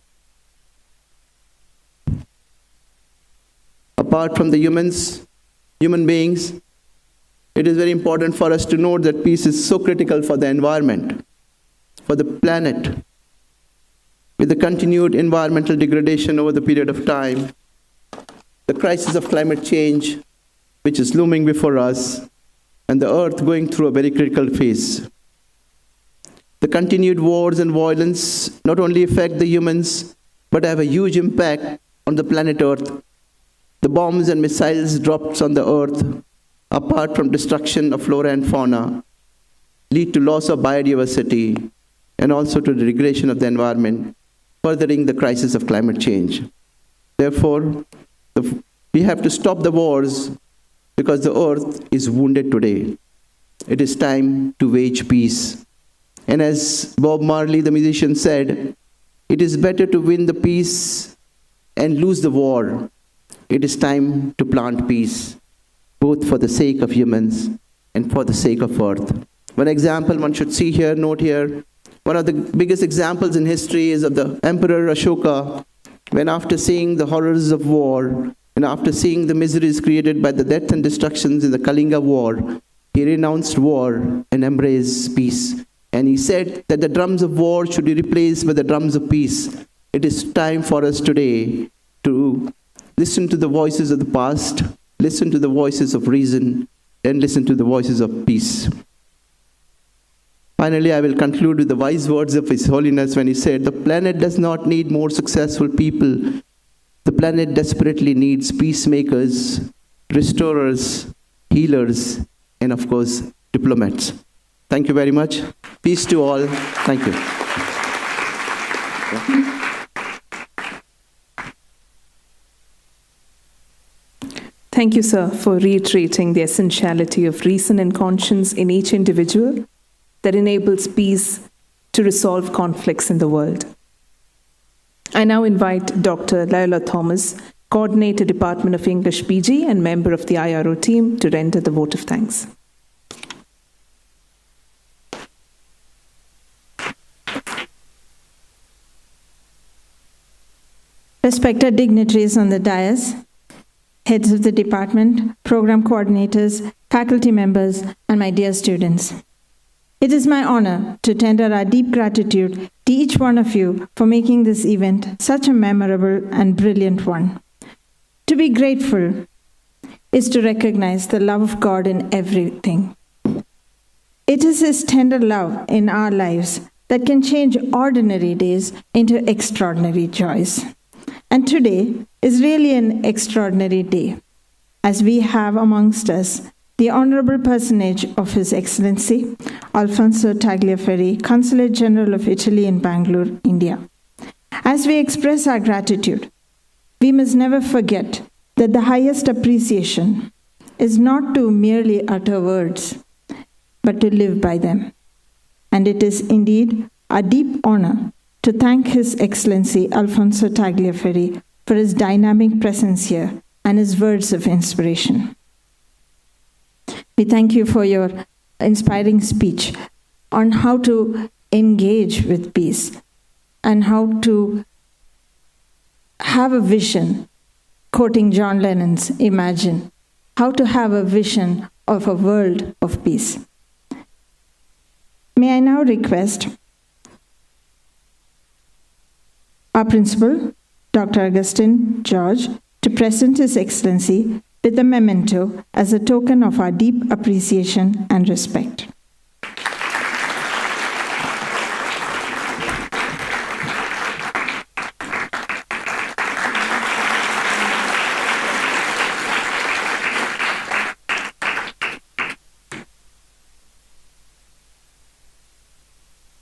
Apart from the human beings, it is very important for us to note that peace is so critical for the environment, for the planet. with the continued environmental degradation over the period of time, the crisis of climate change, which is looming before us, and the earth going through a very critical phase. The continued wars and violence not only affect the humans, but have a huge impact on the planet Earth. The bombs and missiles dropped on the earth, apart from destruction of flora and fauna, lead to loss of biodiversity and also to the degradation of the environment, furthering the crisis of climate change. Therefore, we have to stop the wars because the earth is wounded today. It is time to wage peace. And as Bob Marley, the musician, said, it is better to win the peace and lose the war. It is time to plant peace, both for the sake of humans and for the sake of earth. One example one should see here, note here, one of the biggest examples in history is of the Emperor Ashoka, when after seeing the horrors of war, and after seeing the miseries created by the death and destructions in the Kalinga war, he renounced war and embraced peace. And he said that the drums of war should be replaced by the drums of peace. It is time for us today to listen to the voices of the past, listen to the voices of reason, and listen to the voices of peace. Finally, I will conclude with the wise words of His Holiness when he said, the planet does not need more successful people. The planet desperately needs peacemakers, restorers, healers, and of course, diplomats. Thank you very much. Peace to all. Thank you. Thank you, sir, for reiterating the essentiality of reason and conscience in each individual that enables peace to resolve conflicts in the world. I now invite Dr. Loyola Thomas, Coordinator, Department of English PG and member of the IRO team, to render the vote of thanks. Respected dignitaries on the dais, heads of the department, program coordinators, faculty members, and my dear students. It is my honor to tender our deep gratitude to each one of you for making this event such a memorable and brilliant one. To be grateful is to recognize the love of God in everything. It is His tender love in our lives that can change ordinary days into extraordinary joys. And today is really an extraordinary day, as we have amongst us the Honorable Personage of His Excellency Alfonso Tagliaferri, Consulate General of Italy in Bangalore, India. As we express our gratitude, we must never forget that the highest appreciation is not to merely utter words, but to live by them. And it is indeed a deep honor to thank His Excellency Alfonso Tagliaferri for his dynamic presence here and his words of inspiration. We thank you for your inspiring speech on how to engage with peace and how to have a vision, quoting John Lennon's Imagine, how to have a vision of a world of peace. May I now request our principal, Dr. Augustine George, to present His Excellency with a memento as a token of our deep appreciation and respect.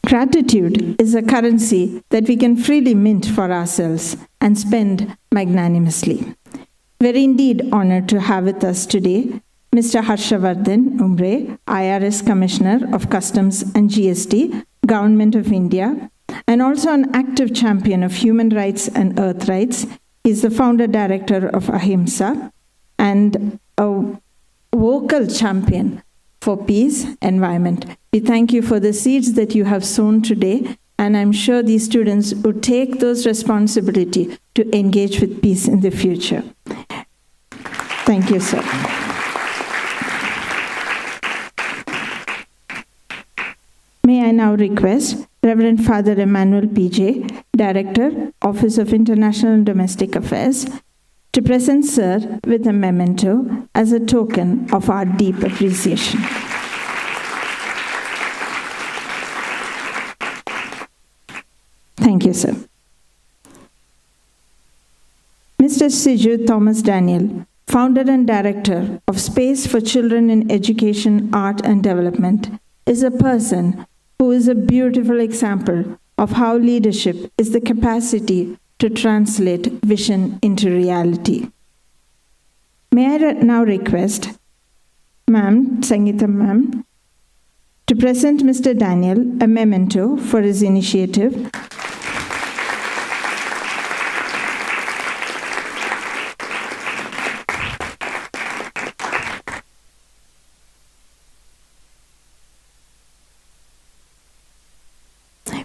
Gratitude is a currency that we can freely mint for ourselves and spend magnanimously. We're indeed honored to have with us today Mr. Harshavardhan Umbre, IRS Commissioner of Customs and GST, Government of India, and also an active champion of human rights and earth rights. He's the founder director of Ahimsa and a vocal champion for peace, environment. We thank you for the seeds that you have sown today, and I'm sure these students would take those responsibility to engage with peace in the future. Thank you, sir. May I now request Reverend Father Emmanuel P.J., Director, Office of International and Domestic Affairs, to present Sir with a memento as a token of our deep appreciation. Thank you, sir. Mr. Siju Thomas Daniel, founder and director of Space for Children in Education, Art and Development, is a person who is a beautiful example of how leadership is the capacity to translate vision into reality. May I now request Ma'am, Sangeeta Ma'am, to present Mr. Daniel a memento for his initiative.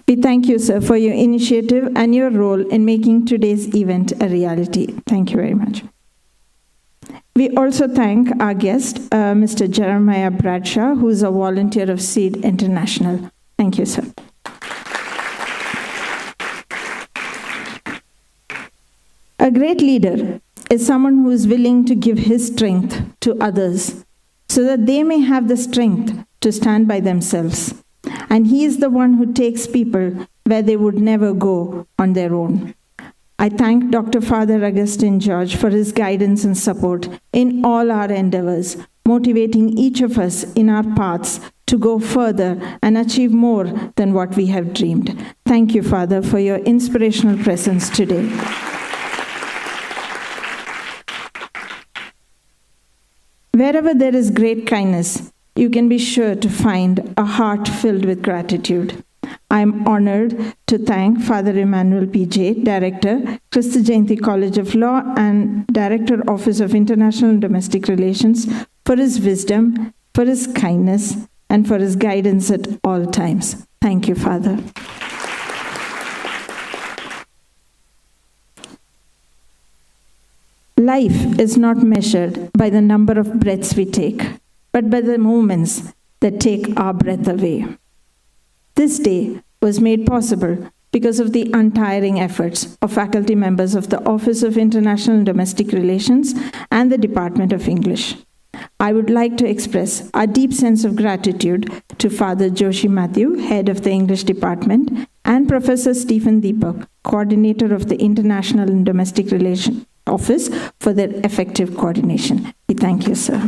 We thank you, sir, for your initiative and your role in making today's event a reality. Thank you very much. We also thank our guest, Mr. Jeremiah Bradshaw, who is a volunteer of Scead International. Thank you, sir. A great leader is someone who is willing to give his strength to others so that they may have the strength to stand by themselves. And he is the one who takes people where they would never go on their own. I thank Dr. Father Augustine George for his guidance and support in all our endeavors, motivating each of us in our paths to go further and achieve more than what we have dreamed. Thank you, Father, for your inspirational presence today. Wherever there is great kindness, you can be sure to find a heart filled with gratitude. I am honored to thank Father Emmanuel P.J., Director, Kristu Jayanti College of Law and Director, Office of International and Domestic Relations, for his wisdom, for his kindness, and for his guidance at all times. Thank you, Father. Life is not measured by the number of breaths we take, but by the moments that take our breath away. This day was made possible because of the untiring efforts of faculty members of the Office of International and Domestic Relations and the Department of English. I would like to express our deep sense of gratitude to Father Joshi Matthew, head of the English Department, and Professor Stephen Deepak, coordinator of the International and Domestic Relations Office, for their effective coordination. We thank you, sir.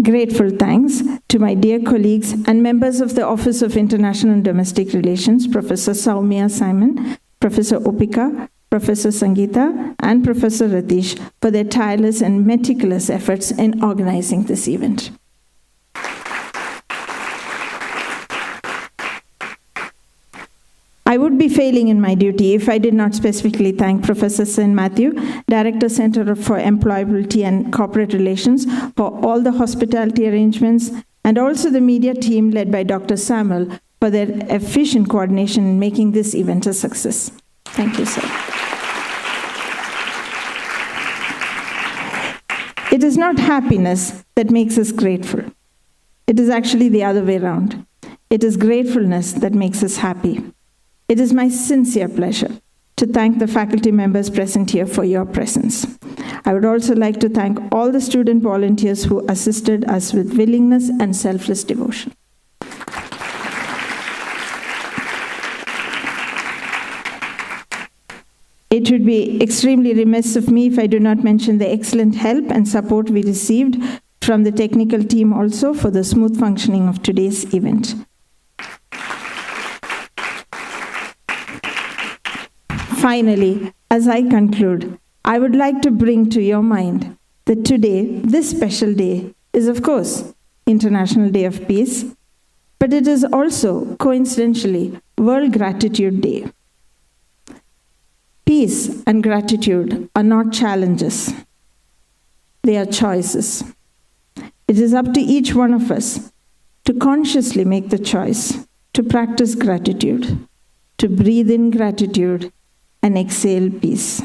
Grateful thanks to my dear colleagues and members of the Office of International and Domestic Relations, Professor Soumya Simon, Professor Opika, Professor Sangeeta, and Professor Ratish, for their tireless and meticulous efforts in organizing this event. I would be failing in my duty if I did not specifically thank Professor St. Matthew, Director, Center for Employability and Corporate Relations, for all the hospitality arrangements, and also the media team led by Dr. Samuel for their efficient coordination in making this event a success. Thank you, sir. It is not happiness that makes us grateful. It is actually the other way around. It is gratefulness that makes us happy. It is my sincere pleasure to thank the faculty members present here for your presence. I would also like to thank all the student volunteers who assisted us with willingness and selfless devotion. It would be extremely remiss of me if I do not mention the excellent help and support we received from the technical team also for the smooth functioning of today's event. Finally, as I conclude, I would like to bring to your mind that today, this special day, is of course International Day of Peace, but it is also, coincidentally, World Gratitude Day. Peace and gratitude are not challenges. They are choices. It is up to each one of us to consciously make the choice to practice gratitude, to breathe in gratitude, and exhale peace.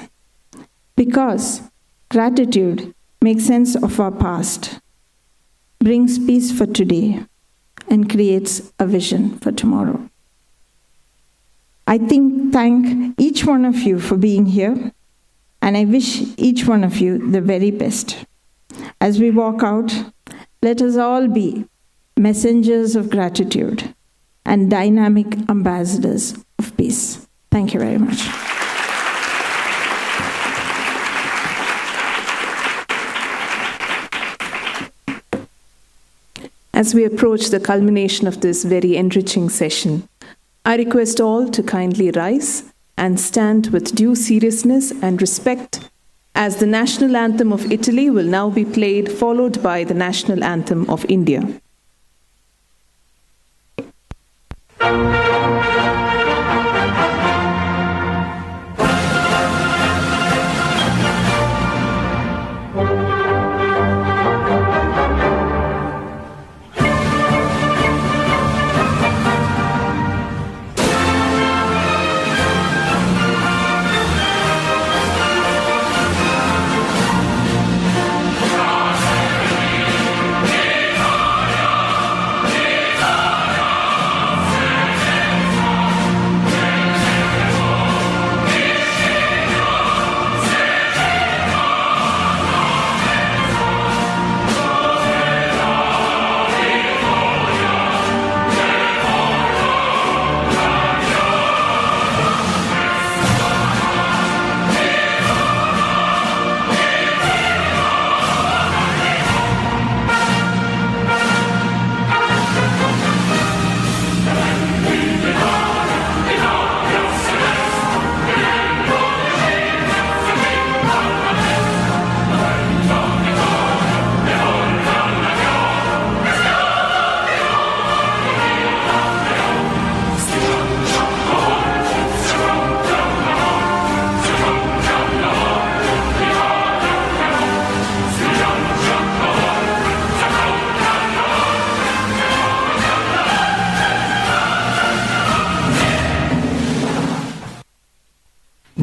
Because gratitude makes sense of our past. brings peace for today and creates a vision for tomorrow. I thank each one of you for being here, and I wish each one of you the very best. As we walk out, let us all be messengers of gratitude and dynamic ambassadors of peace. Thank you very much. As we approach the culmination of this very enriching session, I request all to kindly rise and stand with due seriousness and respect as the national anthem of Italy will now be played, followed by the national anthem of India.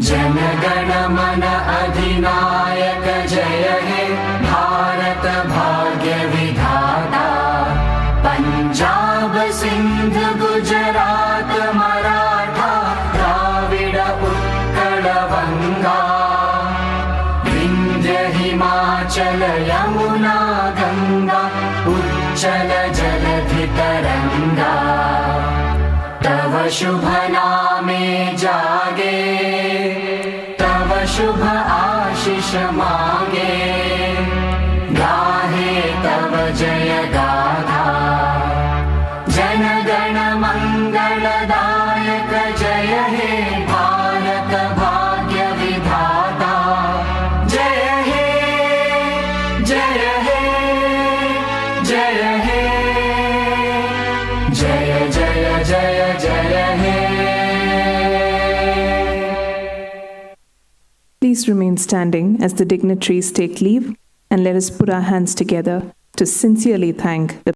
जनगण मन अधिनायक जय हे भारत भाग्य विधाता पंजाब सिंध गुजरात मराठा द्राविड उत्कल वंगा विंध्य हिमाचल यमुना गंगा उच्चल जलधि तरंगा तव शुभ नामे जागे शुभ आशीष मांगे गाहे तव जय गाथा जनगण मंगलदायक जय हे भारत भाग्य विधाता जय हे जय हे जय हे जय जय जय जय हे. Please remain standing as the dignitaries take leave, and let us put our hands together to sincerely thank the